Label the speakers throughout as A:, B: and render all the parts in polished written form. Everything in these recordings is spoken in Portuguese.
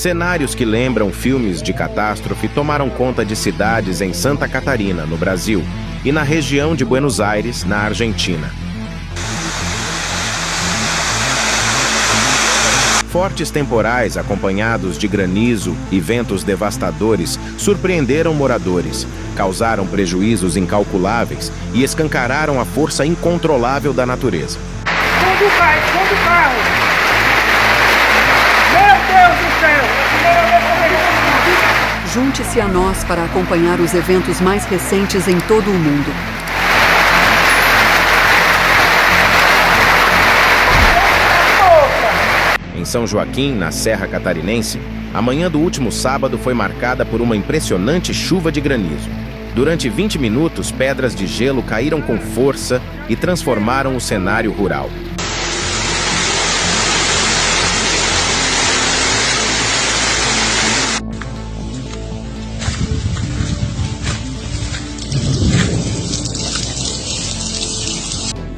A: Cenários que lembram filmes de catástrofe tomaram conta de cidades em Santa Catarina, no Brasil, e na região de Buenos Aires, na Argentina. Fortes temporais acompanhados de granizo e ventos devastadores surpreenderam moradores, causaram prejuízos incalculáveis e escancararam a força incontrolável da natureza.
B: Fundo o carro! Meu Deus do céu!
C: Junte-se a nós para acompanhar os eventos mais recentes em todo o mundo.
A: Em São Joaquim, na Serra Catarinense, a manhã do último sábado foi marcada por uma impressionante chuva de granizo. Durante 20 minutos, pedras de gelo caíram com força e transformaram o cenário rural.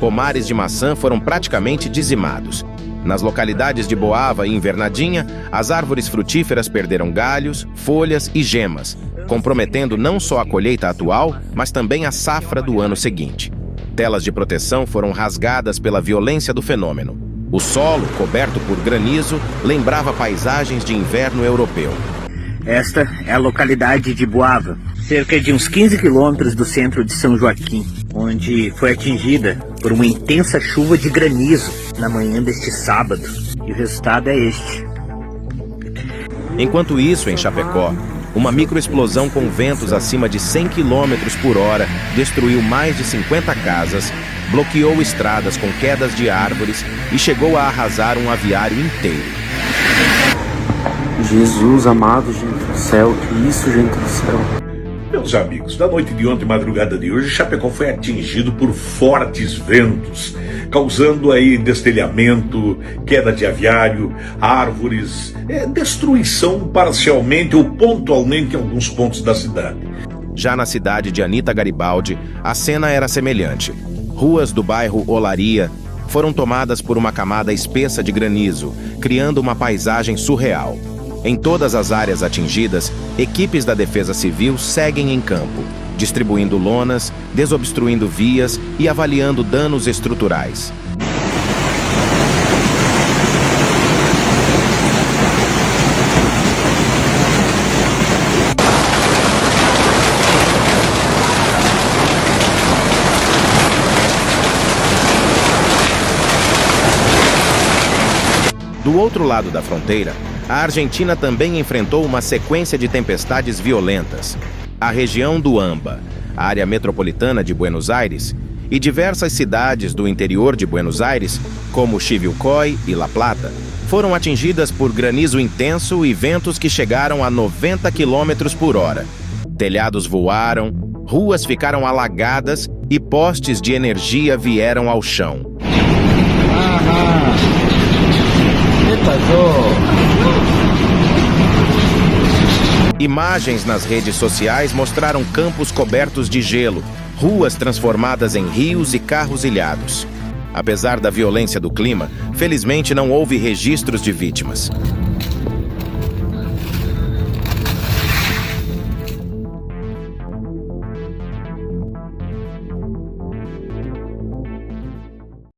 A: Pomares de maçã foram praticamente dizimados. Nas localidades de Boava e Invernadinha, as árvores frutíferas perderam galhos, folhas e gemas, comprometendo não só a colheita atual, mas também a safra do ano seguinte. Telas de proteção foram rasgadas pela violência do fenômeno. O solo, coberto por granizo, lembrava paisagens de inverno europeu.
D: Esta é a localidade de Boava, cerca de uns 15 quilômetros do centro de São Joaquim, onde foi atingida por uma intensa chuva de granizo na manhã deste sábado. E o resultado é este.
A: Enquanto isso, em Chapecó, uma microexplosão com ventos acima de 100 km por hora destruiu mais de 50 casas, bloqueou estradas com quedas de árvores e chegou a arrasar um aviário inteiro.
E: Jesus amado, gente do céu, que isso, gente do céu.
F: Meus amigos, na noite de ontem e madrugada de hoje, Chapecó foi atingido por fortes ventos, causando aí destelhamento, queda de aviário, árvores, destruição parcialmente ou pontualmente em alguns pontos da cidade.
A: Já na cidade de Anita Garibaldi, a cena era semelhante. Ruas do bairro Olaria foram tomadas por uma camada espessa de granizo, criando uma paisagem surreal. Em todas as áreas atingidas, equipes da Defesa Civil seguem em campo, distribuindo lonas, desobstruindo vias e avaliando danos estruturais. Do outro lado da fronteira, a Argentina também enfrentou uma sequência de tempestades violentas. A região do AMBA, a área metropolitana de Buenos Aires, e diversas cidades do interior de Buenos Aires, como Chivilcoy e La Plata, foram atingidas por granizo intenso e ventos que chegaram a 90 km por hora. Telhados voaram, ruas ficaram alagadas e postes de energia vieram ao chão. Imagens nas redes sociais mostraram campos cobertos de gelo, ruas transformadas em rios e carros ilhados. Apesar da violência do clima, felizmente não houve registros de vítimas.